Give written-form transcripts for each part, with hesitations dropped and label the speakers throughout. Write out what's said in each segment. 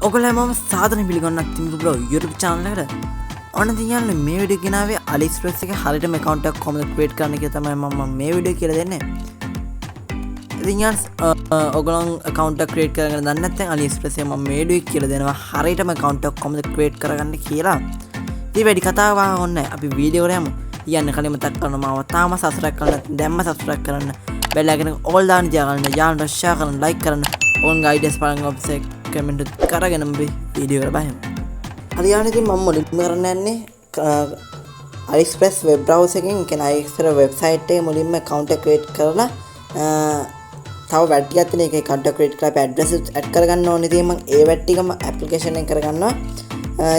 Speaker 1: ඔගොල්ලෝ මම සාදරයෙන් පිළිගන්නවා තිමික බ්ලොග් YouTube channel එකට. ඔන්න ඉතින් මේ වීඩියෝ ගෙනාවේ AliExpress එකේ හරියටම account එකක් කොහොමද create කරන්න කියලා තමයි මම මේ වීඩියෝ කියලා දෙන්නේ. ඉතින් ඔගොල්ලෝ account එක create කරගෙන දන්නේ නැත්නම් AliExpress එකේ මම මේ වීඩියෝ කියලා දෙනවා හරියටම account එක කොහොමද create කරගන්න කියලා. ඉතින් වැඩි කතාවක් ඕනේ නැහැ. අපි වීඩියෝ එකට යමු. යන්න කලින් මතක් කරනවා මම තාම subscribe කරලා නැත්නම් දැම්ම subscribe කරන්න. bell icon එක all දාන්න තියාගන්න. යාළුවන්ට share කරන්න, like කරන්න. ඔන් ideas බලන්න ඔබ්සෙක් කමෙන්ට් කරගෙන අපි වීඩියෝ එකට බලමු. හරියන්නේ ඉතින් මම මුලින්ම කරන්න යන්නේ AliExpress web browser එකෙන් කියන AliExpress website එකේ මුලින්ම account එක create කරලා තව වැඩ ටිකක් තියෙන එකේ account එක create කරලා address add කරගන්න ඕනේ. ඉතින් මම ඒ වැඩ ටිකම application එකෙන් කරගන්නවා.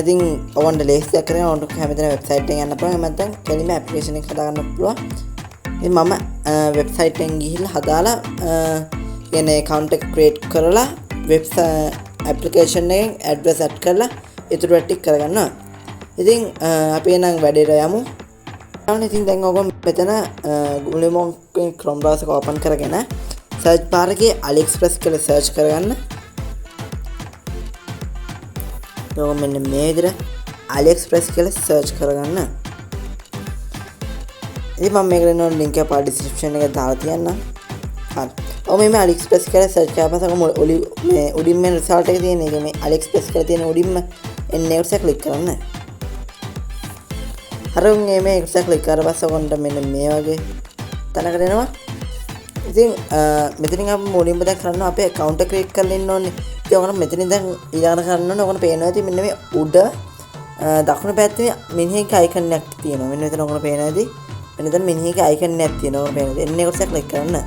Speaker 1: ඉතින් ඔයගොල්ලෝ ලේසි එකක් කරගෙන ඔන්න හැමදේම website එකෙන් යන්න පුළුවන්. නැත්නම් කෙලින්ම application එක හදාගන්න පුළුවන්. ඉතින් මම website එකෙන් ගිහිල්ලා හදාලා කියන්නේ account එක create කරලා website application එකෙන් address add කරලා ඊටු ටික කරගන්නවා. ඉතින් අපි එනම් වැඩේට යමු. ඉතින් දැන් ඔයගොල්ලෝ මෙතන මුලින්ම Chrome browser එක open කරගෙන search bar එකේ AliExpress කියලා search කරගන්න. ඔයගොල්ලෝ මෙන්න මේ විදිහට AliExpress කියලා search කරගන්න. ඉතින් මම මේකට නෝ link එක description එකේ දාලා තියන්නම්. හරි. මේ AliExpress කියලා search කරපස්සේ මේ උඩින් මේ result එක තියෙන එක මේ AliExpress කියලා තියෙන උඩින්ම එන්නේ එක click කරන්න. හරියුම් මේ එක click කරපස්සේ ඔයගොල්ලන්ට මෙන්න මේ වගේ තැනකට එනවා. ඉතින් මෙතනින් අපි මුලින්ම දැන් කරන්න අපේ account එක create කරලා ඉන්න ඕනේ. ඉතින් ඔයගොල්ලෝ මෙතනින් දැන් ඊළඟට කරන්න ඕනේ. ඔයගොල්ලෝ පේනවා ඇති මෙන්න මේ උඩ දකුණු පැත්තේ මිනිහෙක්ගේ icon එකක් තියෙනවා. මෙන්න මෙතන ඔයගොල්ලෝ පේනවා ඇති. මෙන්න දැන් මිනිහෙක්ගේ icon එකක් තියෙනවා. ඔයගොල්ලෝ පේනවා. එන්නේ එක click කරන්න.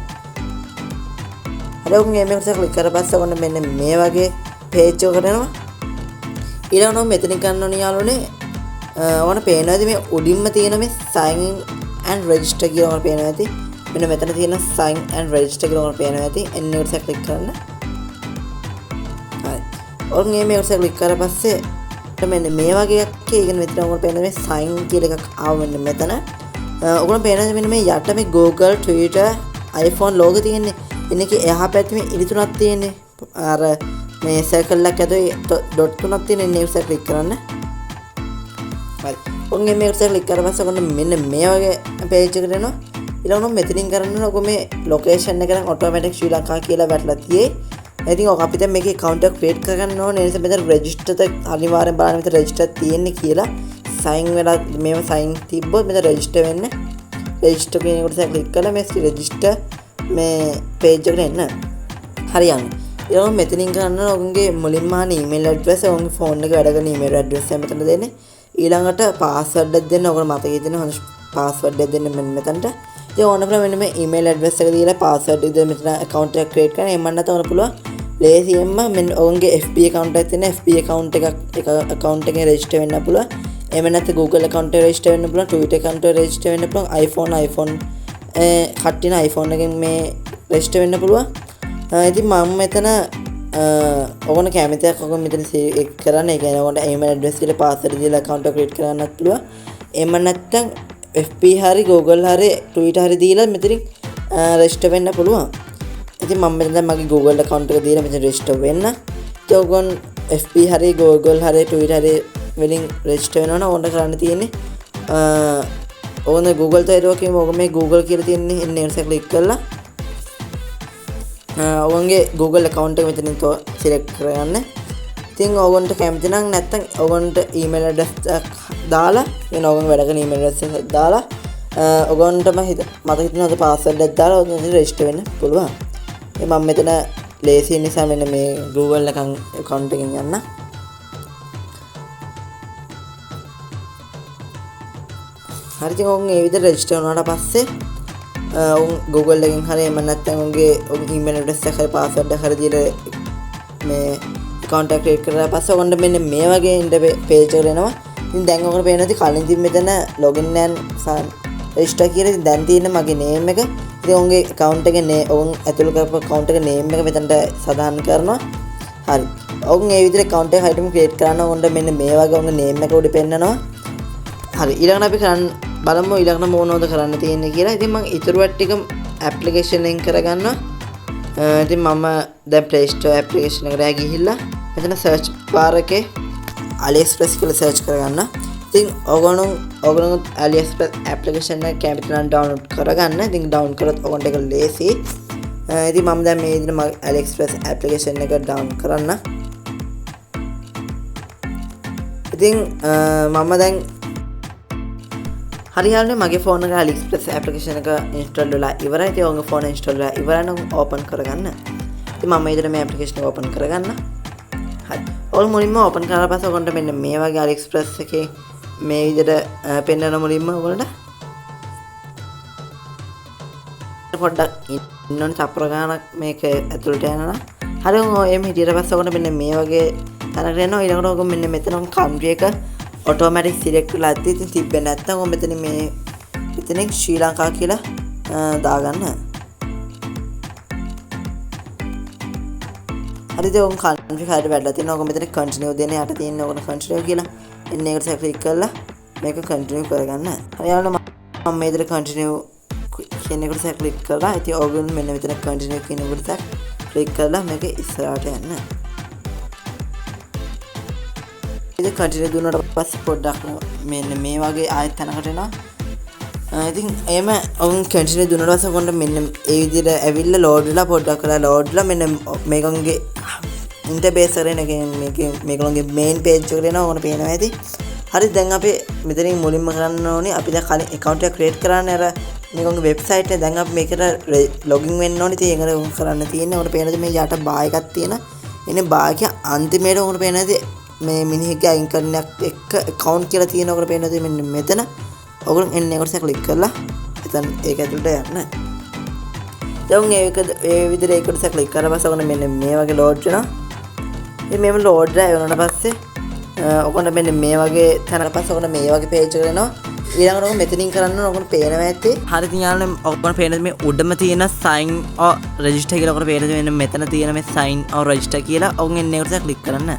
Speaker 1: හරියුම් මේ එක click කරපස්සේ ඔයගොල්ලෝ මෙන්න මේ වගේ page එකකට එනවා. ඊළඟට මෙතනින් කරන්න ඕනේ යාළුවනේ ඔයගොල්ලෝ පේනවා ඇති මේ උඩින්ම තියෙන මේ sign in and register කියලා ඔයගොල්ලෝ පේනවා ඇති. මෙන්න මෙතන තියෙන sign and register කියලා ඔයගොල්ලෝ පේනවා ඇති. එන්නේ එක click කරන්න. හරි. ඔයගොල්ලෝ මේ එක click කරපස්සේ මෙන්න මේ වගේ එකක් කියන්නේ මෙතන ඔයගොල්ලෝ පේන මේ sign කියලා එකක් ආව මෙන්න මෙතන. ඔයගොල්ලෝ පේනවා මෙන්න මේ යට මේ Google, Twitter, iPhone logo තියෙන්නේ. ඉන්නකේ එහා පැත්තේ මේ ඉරි තුනක් තියෙන්නේ. අර මේ circle එකක් ඇතුලේ dot තුනක් තියෙන ඉන්නේ එක click කරන්න. හරි. ඔන්න මේ එක click කරපස්සේ ඔන්න මෙන්න මේ වගේ page එකට එනවා. ඊළඟට මෙතනින් කරන්න ඕන ඔක මේ location එක නම් automatic Sri Lanka කියලා වැටලා තියෙයි. ඉතින් ඔක අපි දැන් මේකේ account එක create කරගන්න ඕනේ. ඒ නිසා මෙතන register එක අනිවාර්යෙන් බලන්න මෙතන register තියෙන්නේ කියලා. sign වෙලා මේව sign තිබ්බොත් මෙතන register වෙන්නේ. register කියන එකට click කරලා මේ register මේ page එකට එන්න. හරියන්නේ. ඊළඟ මෙතනින් කරන්න ඔයගොල්ලෝගේ මුලින්ම ආන email address ඔයගොල්ලෝගේ phone එකේ වැඩ කරන email address එක මෙතන දෙන්නේ. ඊළඟට password එක දෙන්න. ඔයගොල්ලෝ මතකයි තියෙන හොඳ password එක දෙන්න මෙන්න මෙතනට. ඉතින් ඕනම මෙන්න මේ email address එක දීලා password එක දෙන්න මෙතන account එක create කරන්න. එමන් නැත්නම් ඔයාලා පුළුවන් ලේසියෙන්ම මෙන්න ඔයගොල්ලෝගේ FB account එකක් තියෙන FB account එකක් account එකේ register වෙන්න පුළුවන්. එහෙම නැත්නම් Google account එක register වෙන්න පුළුවන්. Twitter account එක register වෙන්න පුළුවන්. iPhone කට්ටියන iPhone එකෙන් මේ register වෙන්න පුළුවන්. ඉතින් මම මෙතන ඔයගොල්ලෝ කැමතික් ඔයගොල්ලෝ මෙතන ඒක කරන්න. ඒ කියන්නේ ඔයගොල්ලෝ email address කියලා password දීලා account එක create කරන්නත් පුළුවන්. එහෙම නැත්නම් FB හරි Google හරි Twitter හරි දීලා මෙතනින් register වෙන්න පුළුවන්. ඉතින් මම මෙතන මගේ Google account එක දීලා මෙතන register වෙන්න. ඉතින් ඔයගොල්ලෝ FB හරි Google හරි Twitter හරි වලින් register වෙනවා නම් ඕන කරන්න තියෙන්නේ ඕන Google තේරුවා කියමු. ඔක මේ Google කියලා තියෙන්නේ එන්නේ එක click කරලා ඔයගොල්ලෝගේ Google account එක මෙතනින් select කරගන්න. ඉතින් ඔයගොල්ලන්ට කැමති නම් නැත්නම් ඔයගොල්ලන්ට email address එකක් දාලා එන ඔයගොල්ලෝ වැඩ කරන email address එකක් දාලා ඔයගොල්ලන්ටම මතක හිටිනවද password එකක් දාලා ඔයගොල්ලෝ register වෙන්න පුළුවන්. මම මෙතන ලේසි නිසා මෙන්න මේ Google account එකෙන් යන්න. හරි ඉතින් ඔයගොල්ලෝ මේ විදිහට register වුණාට පස්සේ Google එකෙන් හරි එහෙම නැත්නම් උන්ගේ email address එක හරි password එක හරි දීලා මේ account එක create කරලා පස්සේ ඔයගොල්ලන්ට මෙන්න මේ වගේ page එකට එනවා. ඉතින් දැන් ඔයගොල්ලෝ පේනවා ඉතින් කලින් තිබ්බ මෙතන login and register කියලා ඉතින් දැන් තියෙන මගේ name එක. ඉතින් ඔයගොල්ලෝගේ account එකේ ඔයගොල්ලෝ ඇතුළු කරපු account එකේ name එක මෙතනට සදාහන් කරනවා. හරි. ඔයගොල්ලෝ මේ විදිහට account එක හරියටම create කරනවා. ඔයගොල්ලන්ට මෙන්න මේ වගේ ඔයගොල්ලෝ name එක උඩ පෙන්නනවා. හරි. ඊළඟට අපි බලමු ඊළඟට මොනවද කරන්න තියෙන්නේ කියලා. ඉතින් මම ඊටු ටික application එකෙන් කරගන්නවා. ඉතින් මම දැන් Play Store application එකට ගිහිල්ලා මෙතන search bar එකේ AliExpress කියලා search කරගන්න. ඉතින් ඔයගොල්ලෝ AliExpress application එක කැමති නම් download කරගන්න. ඉතින් download කරොත් ඔයගොල්ලන්ට ඒක ලේසි. ඉතින් මම දැන් මේ විදිහට මගේ AliExpress application එක download කරන්න. ඉතින් මම දැන් හරියාලනේ මගේ ෆෝන් එකේ AliExpress application එක install වෙලා ඉවරයි. ඉතින් ඔයගේ ෆෝන් install වෙලා ඉවරයි නම් open කරගන්න. ඉතින් මම මේ විදිහට මේ application එක open කරගන්න. හරි. ඔයාලා මුලින්ම open කරලා පස්සේ ඔයගොල්ලන්ට මෙන්න මේ වගේ AliExpress එකේ මේ විදිහට පෙන්වන මුලින්ම ඔයගොල්ලන්ට පොඩ්ඩක් ඉන්න ඕනේ තප්පර ගානක් මේක ඇතුළට යනවා. හරි ඔය මේ හිටියට පස්සේ ඔයගොල්ලන්ට මෙන්න මේ වගේ තැනකට එනවා. ඊළඟට ඔයගොල්ලෝ මෙන්න මෙතන country එක automatic select වෙලා ඇද්දි ඉතින් තිබ්බේ නැත්නම් ඔය මෙතන මේ මෙතනින් ශ්‍රී ලංකා කියලා දාගන්න. හරිද ඔය country කාඩ් වැඩලා තියෙනවා. ඔය මෙතන continue දෙන්න යට තියෙන ඕන continue කියලා. එන්න ඒකට ක්ලික් කරලා මේක continue කරගන්න. හරියට මම මේ විදිහට continue කියන එකට ක්ලික් කරලා ඉතින් ඔයගොල්ලෝ මෙන්න මෙතන continue කියන එකට ක්ලික් කරලා මේක ඉස්සරහට යන්න. ඉතින් continue දුන්නාට පස්සේ පොඩ්ඩක් මෙන්න මේ වගේ ආයෙත් තැනකට එනවා. ඉතින් එහෙම ඔවුන් continue දුන්නාට පස්සේ ඔයගොල්ලන්ට මෙන්න ඒ විදිහට ඇවිල්ලා load වෙලා පොඩ්ඩක් කරලා load වෙලා මෙන්න මේකගේ interface එකේ මේකගේ main page එකට එනවා. ඔයගොල්ලෝ පේනවා ඇති. හරි දැන් අපි මෙතනින් මුලින්ම කරන්න ඕනේ අපි දැන් කලින් account එක create කරන්න අර මේකගේ website එක දැන් අපි මේකට login වෙන්න ඕනේ. ඉතින් ඒකට උන් කරන්න තියෙන්නේ ඔයාලට පේනද මේ යට bar එකක් තියෙනවා. ඉන්නේ bar එකේ අන්තිමේට ඔයාලට පේනද මේ මිනිහෙක්ගේ අයින්කරණයක් එක්ක account කියලා තියෙන ඔකට පේනද මෙන්න මෙතන ඔයගොල්ලෝ එන්න ඒකට ක්ලික් කරලා එතන ඒක ඇතුළට යන්න. දැන් ඒ විදිහට ඒකට ක්ලික් කරලා පස්සේ ඔයගොල්ලෝ මෙන්න මේ වගේ load වෙනවා. ඉතින් මේව load වෙනාට පස්සේ ඔයගොල්ලෝ මෙන්න මේ වගේ තැනකට පස්සේ ඔයගොල්ලෝ මේ වගේ page එකට එනවා. ඊළඟට ඔයගොල්ලෝ මෙතනින් කරන්න ඕන ඔයගොල්ලෝ පේනවා ඇත්තේ. හරි ඉතින් යාළුවනේ ඔයගොල්ලෝ පේනද මේ උඩම තියෙන sign or register කියලා ඔයගොල්ලෝ පේනද මෙන්න මෙතන තියෙන මේ sign or register කියලා ඔයගොල්ලෝ එන්න ඒකට ක්ලික් කරන්න.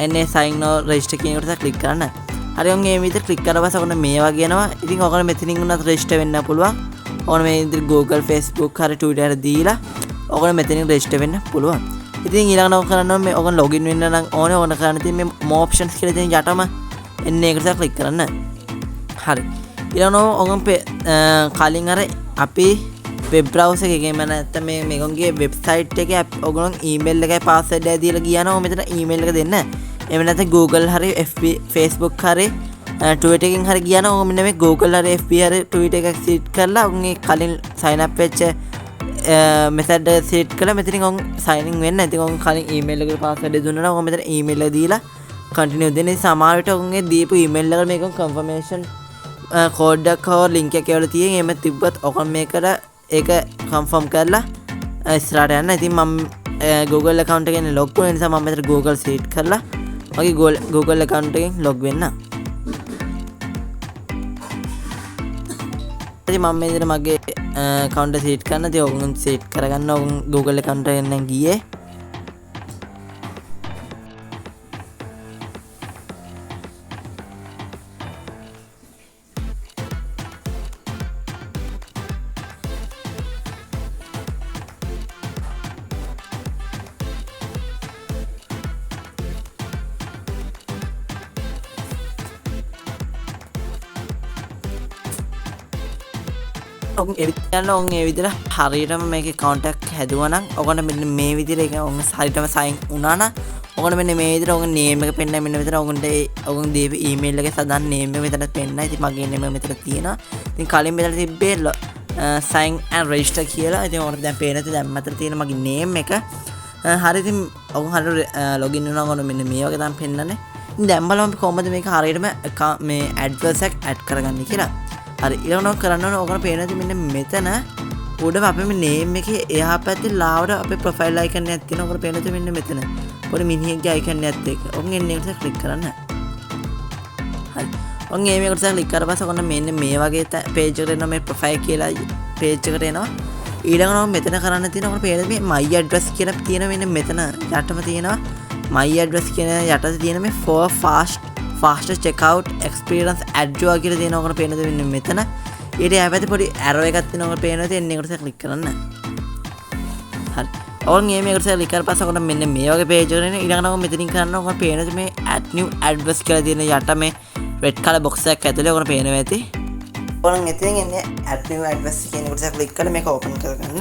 Speaker 1: එන්නේ sign or register කියන එකට ක්ලික් කරන්න. හරි ඔන්න මේ විදිහට ක්ලික් කරලා පස්සේ ඔන්න මේ වගේ එනවා. ඉතින් ඔයගොල්ලෝ මෙතනින් උනත් register වෙන්න පුළුවන්. ඔන්න මේ විදිහට Google, Facebook හරි Twitter හරි දීලා ඔයගොල්ලෝ මෙතනින් register වෙන්න පුළුවන්. ඉතින් ඊළඟට ඔයගොල්ලෝ කරන්න ඕනේ මේ ඔයගොල්ලෝ login වෙන්න නම් ඕනේ ඔයගොල්ලෝ කරන්න තියෙන මේ more options කියලා තියෙන යටම එන්නේ ඒකට ක්ලික් කරන්න. හරි. ඊළඟට ඔයගොල්ලෝ කලින් අර අපි web browser එකේම නැත්නම් මේගොල්ලෝගේ website එකේ ඔයගොල්ලෝ email එකයි password එකයි දීලා ගියා නම් මෙතන email එක දෙන්න. එහෙම නැත්නම් Google හරි FB Facebook හරි Twitter එකෙන් හරි ගියා නම් මෙන්න මේ Google හරි FB හරි Twitter එකක් select කරලා ඔයගේ කලින් sign up වෙච්ච method select කරලා මෙතනින් ඔය sign in වෙන්න. ඉතින් ඔය කලින් email එකට password දුන්නා නම් ඔය මෙතන email එක දීලා continue දෙන්න. ඉතින් සමහර විට ඔයගේ දීපු email එකට මේක confirmation code එකක් හෝ link එකක් ඒවල තියෙන. එහෙම තිබ්බත් ඔකන් මේකට ඒක confirm කරලා ඉස්සරහට යන්න. ඉතින් මම Google account එකෙන් log වෙන නිසා මම මෙතන Google select කරලා මගේ Google account එකෙන් log වෙන්න. ඉතින් මම මේ විදිහට මගේ account එක select කරන්න. ඉතින් ඔයගොල්ලෝ select කරගන්න. ඔයගොල්ලෝ Google account එකෙන් ගියේ. ඔගන් එවිතන්න ඔන් ඒ විදිහට හරියටම මේකේ account එකක් හැදුවා නම් ඔයගොල්ලෝ මෙන්න මේ විදිහට ඒක ඔන්න හරියටම sign වුණා නම් ඔයගොල්ලෝ මෙන්න මේ විදිහට ඔයගොල්ලෝ name එක පෙන්නයි මෙන්න මෙතන ඔයගොල්ලෝ දීපු email එකේ සදාන් name එක මෙතන පෙන්නයි. ඉතින් මගේ name එක මෙතන තියෙනවා. ඉතින් කලින් මෙතන තිබ්බේ sign and register කියලා. ඉතින් ඔයාලට දැන් පේන ඉතින් දැන් මෙතන තියෙන මගේ name එක. හරි ඉතින් ඔයගොල්ලෝ හරියට login වෙනවා ඔයගොල්ලෝ මෙන්න මේ වගේ තමයි පෙන්නන්නේ. ඉතින් දැන් බලමු අපි කොහොමද මේක හරියටම මේ address එක add කරගන්නේ කියලා. හරි ඊළඟට කරන්න ඕනේ ඔයගොල්ලෝ පේනද මෙන්න මෙතන උඩම අපේ මේ name එකේ එහා පැත්තේ ලාවට අපේ profile icon එකක් තියෙනවා. ඔයගොල්ලෝ පේනද මෙන්න මෙතන පොඩි මිනිහෙක්ගේ icon එකක් එක්ක. ඔන්න එන්නේ එකට ක්ලික් කරන්න. හරි. ඔන්න මේකට ක්ලික් කරලා පස්සේ ඔන්න මෙන්න මේ වගේ page එකට එනවා. මේ profile කියලා page එකට එනවා. ඊළඟට මෙතන කරන්න තියෙන ඔයගොල්ලෝ පේනද මේ my address කියලා තියෙන මෙන්න මෙතන යටම තියෙනවා. my address කියන යටට තියෙන මේ for fast checkout experience add joa කියලා තියෙනවා. ඔයගොල්ලෝ පේනද මෙන්න මෙතන. ඊට යාපැත්තේ පොඩි ඇරෝ එකක් තියෙනවා ඔකට පේනවා තියෙන එකට ක්ලික් කරන්න. හරි. ඔන් මේකට ක්ලික් කරලා පස්සේ ඔකට මෙන්න මේ වගේ පේජ් එකකට එන ඊළඟට ඔක මෙතනින් කරන්න ඔකට පේනවා මේ add new address කියලා තියෙන යට මේ red color box එකක් ඇතුලේ ඔකට පේනවා ඇති. ඔන්න එතනින් එන්නේ add new address කියන එකට ක්ලික් කරලා මේක open කරගන්න.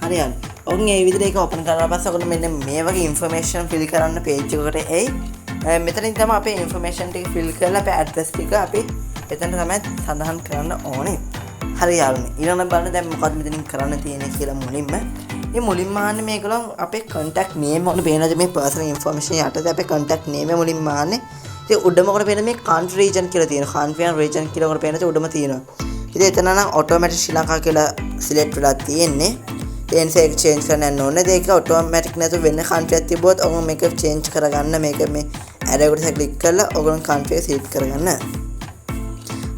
Speaker 1: හරියන්නේ. ඔන්න මේ විදිහට ඒක open කරලා පස්සේ ඔකට මෙන්න මේ වගේ information fill කරන්න page එකකට එයි. මෙතනින් තමයි අපේ information ටික fill කරලා අපේ address ටික අපි එතන තමයි සඳහන් කරන්න ඕනේ. හරි යාළුවනේ. ඊළඟ බලන්න දැන් මොකක්ද මෙතනින් කරන්න තියෙන්නේ කියලා මුලින්ම. මේ මුලින්ම ආන්නේ මේගොල්ලෝ අපේ contact name ඔන්න පේනද මේ personal information යටතේ අපේ contact name මුලින්ම ආන්නේ. ඉතින් උඩම කොට පේන මේ country region කියලා තියෙනවා. country and region කියලා කොට පේනද උඩම තියෙනවා. ඉතින් එතන නම් automatic ශ්‍රී ලංකා කියලා select වෙලා තියෙන්නේ. ඒ නිසා ඒක change කරන්න යන්න ඕනේ. ඒක automatic නැතුව වෙන country එකක් තිබ්බොත් ඔගොල්ලෝ මේක change කරගන්න මේක මේ arrow එකට click කරලා ඔයගොල්ලෝ country එක select කරගන්න.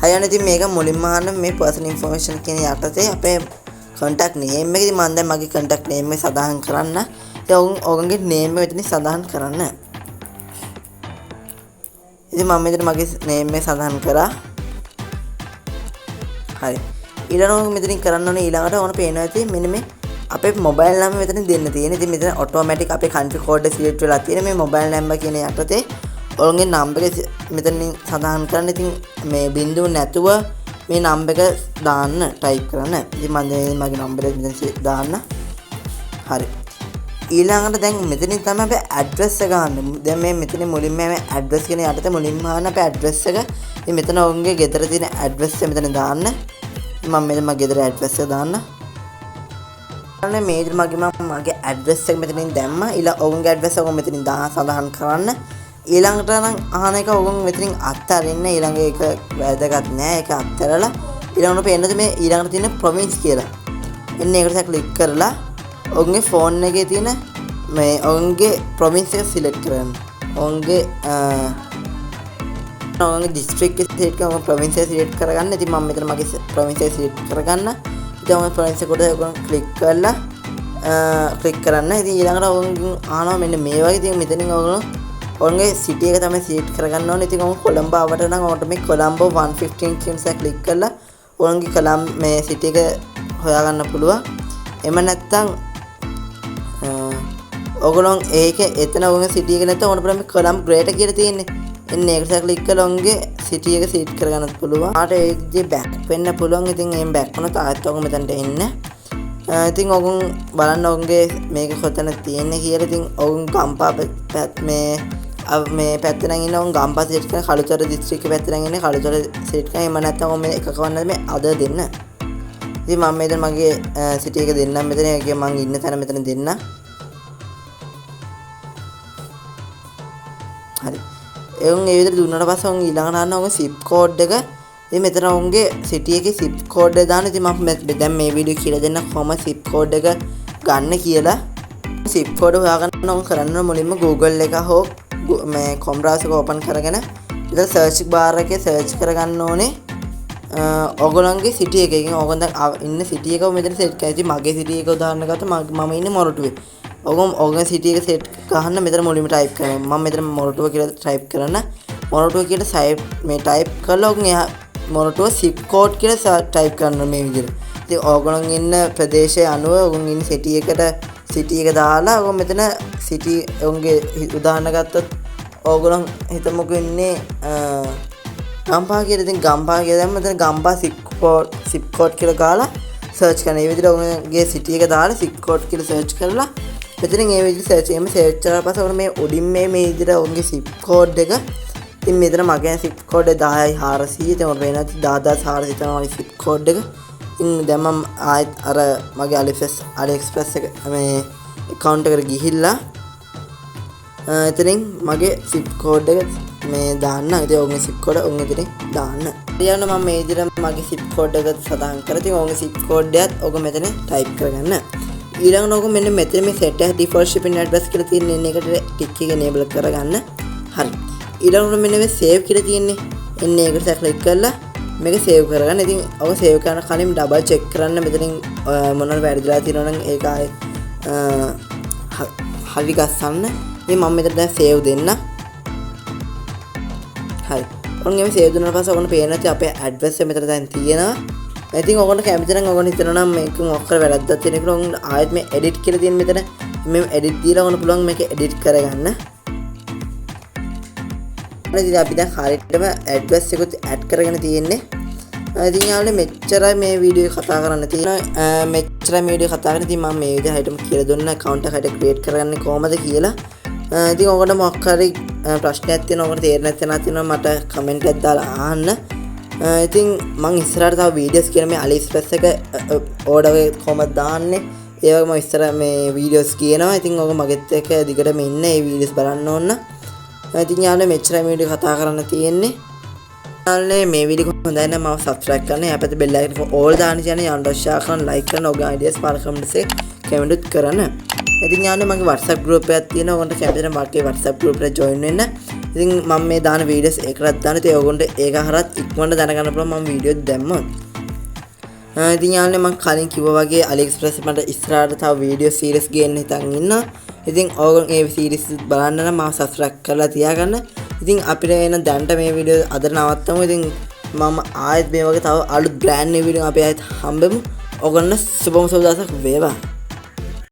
Speaker 1: හරියන්නේ ඉතින් මේක මුලින්ම අහන්න මේ personal information කියන යටතේ අපේ contact name එකේදී මම දැන් මගේ contact name එක සදාහන් කරන්න. ඉතින් ඔයගොල්ලෝගේ name එක මෙතන සදාහන් කරන්න. ඉතින් මම මෙතන මගේ name එක සදාහන් කරා. හරි. ඊළඟට මෙතනින් කරන්න ඕනේ ඊළඟට ඕන පේනවා ඇති මෙන්න මේ අපේ mobile number මෙතන දෙන්න තියෙන. ඉතින් මෙතන automatic අපේ country code එක select වෙලා තියෙන මේ mobile number කියන යටතේ ඔයගොල්ලෝගේ number එක මෙතනින් සඳහන් කරන්න. ඉතින් මේ බිංදුව නැතුව මේ number එක දාන්න type කරන්න. ඉතින් මම මගේ number එක මෙතන දාන්න. හරි. ඊළඟට දැන් මෙතනින් තමයි අපේ address එක ගන්න. දැන් මේ මෙතන මුලින්ම මේ address කියන යටතේ මුලින්ම ගන්න අපේ address එක. ඉතින් මෙතන ඔයගොල්ලෝගේ ගෙදර තියෙන address එක මෙතන දාන්න. මම මෙතන මගේ ගෙදර address එක දාන්න. අනේ මේ මගේ address එක මෙතනින් දැම්මා. ඊළඟ ඔයගොල්ලෝගේ address එක මෙතනින් සඳහන් කරන්න. ඊළඟට නම් අහන එක ඔයගොල්ලෝ මෙතනින් අත්හරින්න. ඊළඟ එක වැදගත් නෑ. ඒක අත්හැරලා ඊළඟට පේන්නද මේ ඊළඟට තියෙන province කියලා. එන්න ඒකට ක්ලික් කරලා ඔයගොල්ලෝගේ phone එකේ තියෙන මේ ඔයගොල්ලෝගේ province එක select කරන්න. ඔයගොල්ලෝගේ district එක select කරලා province එක select කරගන්න. ඉතින් මම මෙතන මගේ province එක select කරගන්න. ඉතින් ඔය province එකට ඔයගොල්ලෝ click කරලා click කරන්න. ඉතින් ඊළඟට ඔයගොල්ලෝ අහනවා මෙන්න මේ වගේ ඉතින් මෙතනින් ඔයගොල්ලෝගේ city එක තමයි select කරගන්න ඕනේ. ඉතින් ඔයගොල්ලෝ කොළඹ ආවට නම් ඔයාලට මේ කොළඹ 115 කියන එක click කරලා ඔයගොල්ලෝගේ කොළඹ මේ city එක හොයාගන්න පුළුවන්. එම නැත්තම් ඔයගොල්ලෝ ඒක එතන ඔයගොල්ලෝ city එක නැත්තම් ඔන්න බලන්න කොළඹ greater කියලා තියෙන්නේ. එන්න ඒකට click කරලා ඔයගොල්ලෝගේ city එක select කරගන්නත් පුළුවන්. ආට ඒකදී back වෙන්න පුළුවන්. ඉතින් එහෙම back වුණොත් ආයෙත් ඔයගොල්ලෝ මෙතනට එන්න. ඉතින් ඔයගොල්ලෝ බලන්න ඔයගොල්ලෝගේ මේක කොතන තියෙන්නේ කියලා. ඉතින් ඔයගොල්ලෝ ගම්පා මේ පැත්තේ නම් ඉන්න උන් ගම්පා select කරන කළුතර district එක පැත්තේ නම් ඉන්නේ කළුතර select කරන. එම නැත්නම් ඔය මේ එක කවන්නද මේ අද දෙන්න. ඉතින් මම මෙතන මගේ city එක දෙන්නම්. මෙතන ඒකේ මම ඉන්න තැන මෙතන දෙන්න. හරි. එවුන් ඒ විදිහට දුන්නාට පස්සේ උන් ඊළඟට අහන්න ඔය zip code එක. ඉතින් මෙතන උන්ගේ city එකේ zip code එක දාන්න. ඉතින් මම දැන් මේ වීඩියෝ කියලා දෙන්න කොහොම zip code එක ගන්න කියලා. zip code හොයාගන්න උන් කරන්න මුලින්ම Google එක හෝ මේ Chrome browser එක open කරගෙන ඉතින් search bar එකේ search කරගන්න ඕනේ ඔයගොල්ලන්ගේ city එකකින්. ඔයගොල්ලන් දැන් ඉන්න city එක මෙතන set කරලා. ඉතින් මගේ city එක උදාහරණ ගත්තොත් මම ඉන්නේ මොරටුවේ. ඔයගොල්ලෝ city එක set ගහන්න මෙතන මුලින්ම type කරන්න. මම මෙතන මොරටුව කියලා type කරන්න. මොරටුව කියලා site මේ type කරලා ඔයගොල්ලෝ මොරටුව zip code කියලා type කරන්න මේ විදිහට. ඉතින් ඔයගොල්ලන් ඉන්න ප්‍රදේශය අනුව ඔයගොල්ලන් ඉන්න city එකට city එක දාලා ඔයගොල්ලෝ මෙතන city ඔයගොල්ලන්ගේ උදාහරණ ගත්තොත් ඔයගොල්ලන් හිතමුකෝ ඉන්නේ ගම්පහ කියලා. ඉතින් ගම්පහ කියලා දැම්ම මෙතන ගම්පහ zip code කියලා ගාලා search කරන. මේ විදිහට ඔයගොල්ලන්ගේ city එක දාලා zip code කියලා search කරලා මෙතනින් ඒ විදිහට search කරලා පස්සේ ඔන්න මේ උඩින් මේ විදිහට ඔයගොල්ලන්ගේ zip code එක. ඉතින් මෙතන මගේ zip code 10400. ඉතින් ඔන්න වෙනවා 10400 තමයි zip code එක. ඉතින් දැන් මම ආයෙත් අර මගේ AliExpress එක මේ account එකට ගිහිල්ලා එතනින් මගේ zip code එක මේ දාන්න. ඉතින් ඔයගොල්ලෝ zip code ඔන්න ඉතින් දාන්න. ඊළඟ මම මේ විදිහට මගේ zip code එක සදාන් කරලා ඉතින් ඔයගොල්ලෝ zip code එකත් ඔයගොල්ලෝ මෙතන type කරගන්න. ඊළඟට ඔයගොල්ලෝ මෙන්න මෙතන මේ set as default shipping address කියලා තියෙන එකට tick එක enable කරගන්න. හරි. ඊළඟට මෙන්න මේ save කියලා තියෙන්නේ. එන්න ඒකට click කරලා මේක save කරගන්න. ඉතින් ඔක save කරන කලින් double check කරන්න මෙතනින් මොනවද වැරදිලා තියෙනවා නම් ඒක ආයේ හරි ගස්සන්න. ඉතින් මම මෙතන දැන් save දෙන්න. හරි. ඔන්න මේ සේව් දුන්නාට පස්සේ ඔයගොල්ලෝ පේන ඇති අපේ ඇඩ්‍රස් එක මෙතන දැන් තියෙනවා. ඉතින් ඔයගොල්ලෝ කැමති නම් ඔයගොල්ලෝ හිතනවා නම් මේක මොකක් කර වැරද්දක් තියෙන කියලා ඔයගොල්ලෝ ආයෙත් මේ එඩිට් කියලා තියෙන මෙතන මේ එඩිට් දීලා ඔයගොල්ලෝ පුළුවන් මේක එඩිට් කරගන්න. ඉතින් අපි දැන් හරියටම ඇඩ්‍රස් එකත් ඇඩ් කරගෙන තියෙන්නේ. ඉතින් යාළුවනේ මෙච්චරයි මේ වීඩියෝ එක කතා කරන්න තියෙනවා. මෙච්චරයි මේ වීඩියෝ කතා කරන්නේ. ඉතින් මම මේ විදිහටම කියලා දුන්නා account එක හරියට create කරගන්නේ කොහොමද කියලා. ඉතින් ඔයගොල්ලෝ මොකක් හරි ප්‍රශ්නයක් තියෙනවා ඔයගොල්ලෝ තේරෙන්නේ නැත්නම් තියෙනවා මට කමෙන්ට් එකක් දාලා අහන්න. ඉතින් මම ඉස්සරහට තව වීඩියෝස් කියන මේ AliExpress එක ඕඩර් එක කොහමද දාන්නේ ඒ වගේම ඉස්සර මේ වීඩියෝස් කියනවා. ඉතින් ඔයගොල්ලෝ මගෙත් එක්ක දිගටම ඉන්න ඒ වීඩියෝස් බලන්න ඕන. ඉතින් යාළුවනේ මෙච්චරයි මේ වීඩියෝ කතා කරන්න තියෙන්නේ. යාළුවනේ මේ වීඩියෝ හොඳයි නම් මම subscribe කරන්න. එහා පැත්තේ bell icon එක all දාන්න කියන යන්න share කරන්න like කරන්න ඔයගේ ideas පාර comments එක comment කරන්න. ඉතින් යාළුවනේ මගේ WhatsApp group එකක් තියෙනවා. ඔයගොල්ලන්ට කැමති නම් මගේ WhatsApp group එකට join වෙන්න. ඉතින් මම මේ දාන වීඩියෝස් ඒකටත් දාන. ඉතින් ඔයගොල්ලන්ට ඒක හරහත් ඉක්මනට දැනගන්න පුළුවන් මම වීඩියෝ දැම්මොත්. ඉතින් යාළුවනේ මම කලින් කිව්වා වගේ AliExpress මට ඉස්සරහට තව වීඩියෝ සීරීස් ගේන්න හිතන් ඉන්නවා. ඉතින් ඔයගොල්ලෝ මේ සීරීස් බලන්න නම් මාව subscribe කරලා තියාගන්න. ඉතින් අපිට එන දැන්ට මේ වීඩියෝ අද නවත්තමු. ඉතින් මම ආයෙත් මේ වගේ තව අලුත් brand new වීඩියෝ අපි ආයෙත් හම්බෙමු. ඔයගොල්ලෝ සුබම සුබ දවසක් වේවා.